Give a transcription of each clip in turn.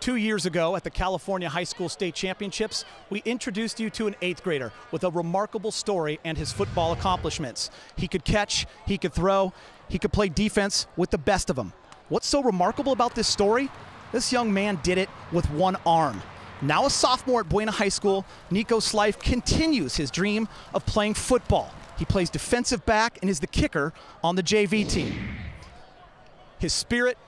2 years ago at the California High School State Championships, we introduced you to an 8th grader with a remarkable story and his football accomplishments. He could catch, he could throw, he could play defense with the best of them. What's so remarkable about this story? This young man did it with one arm. Now a sophomore at Buena High School, Nico Slife continues his dream of playing football. He plays defensive back and is the kicker on the JV team. His spirit,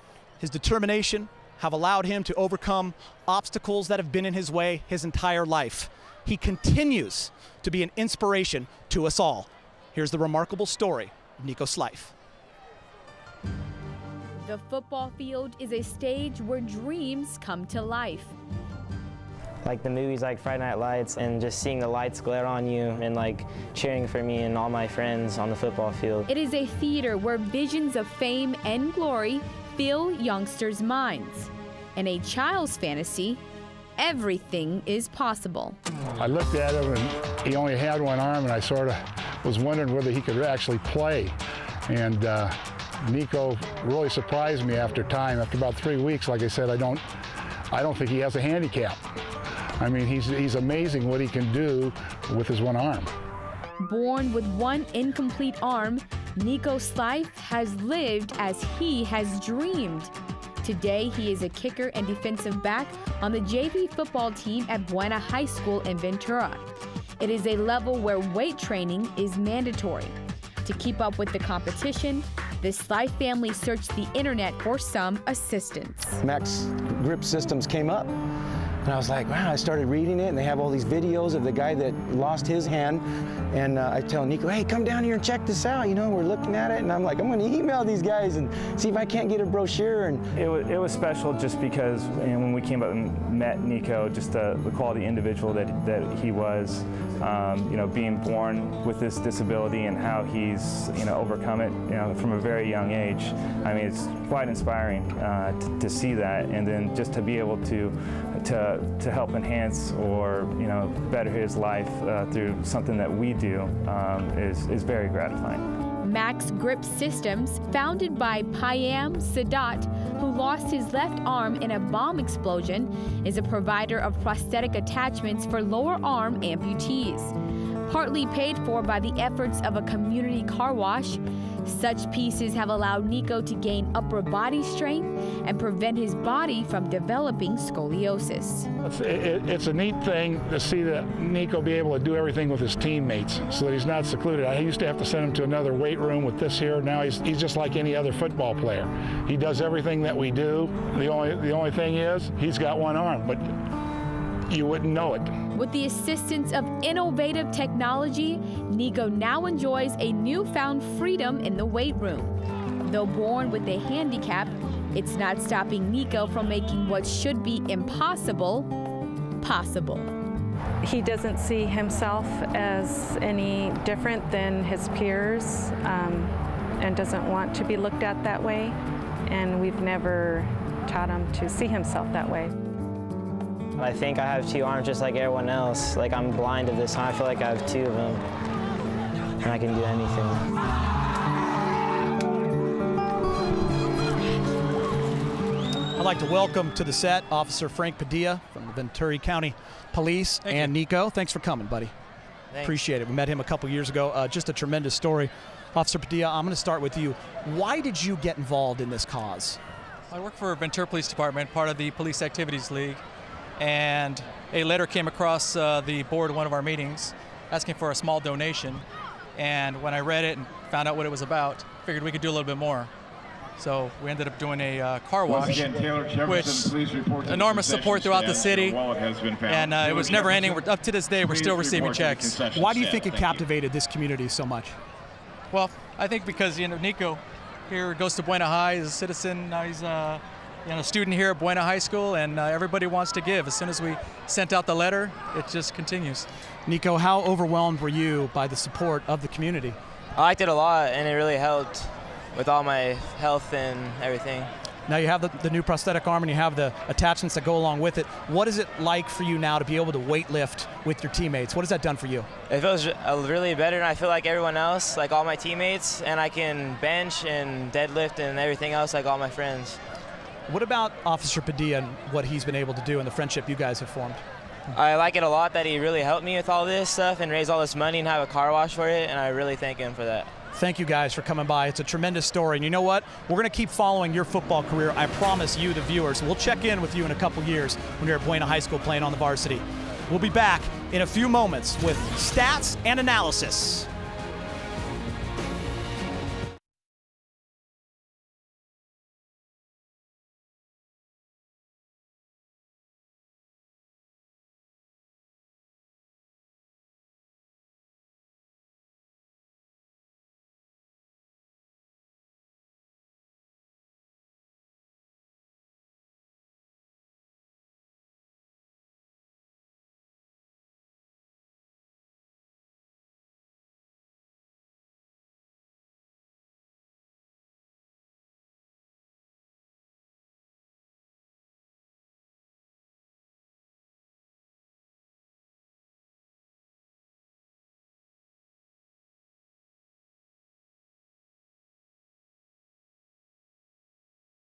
his determination have allowed him to overcome obstacles that have been in his way his entire life. He continues to be an inspiration to us all. Here's the remarkable story of Nico Slife. The football field is a stage where dreams come to life. Like the movies like Friday Night Lights, and just seeing the lights glare on you and like cheering for me and all my friends on the football field. It is a theater where visions of fame and glory fill youngsters' minds. In a child's fantasy, everything is possible. I looked at him and he only had one arm, and I sort of was wondering whether he could actually play. And Nico really surprised me after time. After about 3 weeks, like I said, I don't think he has a handicap. I mean, he's amazing what he can do with his one arm. Born with one incomplete arm, Nico Slife has lived as he has dreamed. Today, he is a kicker and defensive back on the JV football team at Buena High School in Ventura. It is a level where weight training is mandatory. To keep up with the competition, the Slife family searched the internet for some assistance. Max Grip Systems came up, and I was like, wow, I started reading it, and they have all these videos of the guy that lost his hand. And I tell Nico, hey, come down here and check this out. You know, we're looking at it, and I'm like, I'm gonna email these guys and see if I can't get a brochure. And it was special just because when we came up and met Nico, just the quality individual that he was, you know, being born with this disability and how he's, you know, overcome it, you know, from a very young age. I mean, it's quite inspiring to see that, and then just to be able to help enhance or, you know, better his life through something that we do is very gratifying. Max Grip Systems, founded by Payam Sadat, who lost his left arm in a bomb explosion, is a provider of prosthetic attachments for lower arm amputees. Partly paid for by the efforts of a community car wash, such pieces have allowed Nico to gain upper body strength and prevent his body from developing scoliosis. It's a neat thing to see that Nico be able to do everything with his teammates so that he's not secluded. I used to have to send him to another weight room with this here. Now he's just like any other football player. He does everything that we do. The only thing is he's got one arm, but you wouldn't know it. With the assistance of innovative technology, Nico now enjoys a newfound freedom in the weight room. Though born with a handicap, it's not stopping Nico from making what should be impossible, possible. He doesn't see himself as any different than his peers and doesn't want to be looked at that way. And we've never taught him to see himself that way. I think I have 2 arms just like everyone else. Like, I'm blind at this time. I feel like I have 2 of them, and I can do anything. I'd like to welcome to the set Officer Frank Padilla from the Ventura County Police. And Nico, thanks for coming, buddy. Thanks. Appreciate it. We met him a couple years ago. Just a tremendous story. Officer Padilla, I'm going to start with you. Why did you get involved in this cause? I work for Ventura Police Department, part of the Police Activities League, and a letter came across the board of one of our meetings asking for a small donation. And when I read it and found out what it was about, figured we could do a little bit more. So we ended up doing a car wash, which enormous support throughout the city, and it was never ending. Up to this day, we're still receiving checks. Why do you think it captivated this community so much? Well, I think because, you know, Nico here goes to Buena High, he's a citizen, now he's a student here at Buena High School, and everybody wants to give. As soon as we sent out the letter, it just continues. Nico, how overwhelmed were you by the support of the community? I liked it a lot, and it really helped with all my health and everything. Now you have the new prosthetic arm and you have the attachments that go along with it. What is it like for you now to be able to weight lift with your teammates? What has that done for you? It feels really better, and I feel like everyone else, like all my teammates, and I can bench and deadlift and everything else like all my friends. What about Officer Padilla and what he's been able to do and the friendship you guys have formed? I like it a lot that he really helped me with all this stuff and raise all this money and have a car wash for it, and I really thank him for that. Thank you guys for coming by. It's a tremendous story. And you know what? We're going to keep following your football career. I promise you, the viewers. We'll check in with you in a couple years when you're at Buena High School playing on the varsity. We'll be back in a few moments with stats and analysis.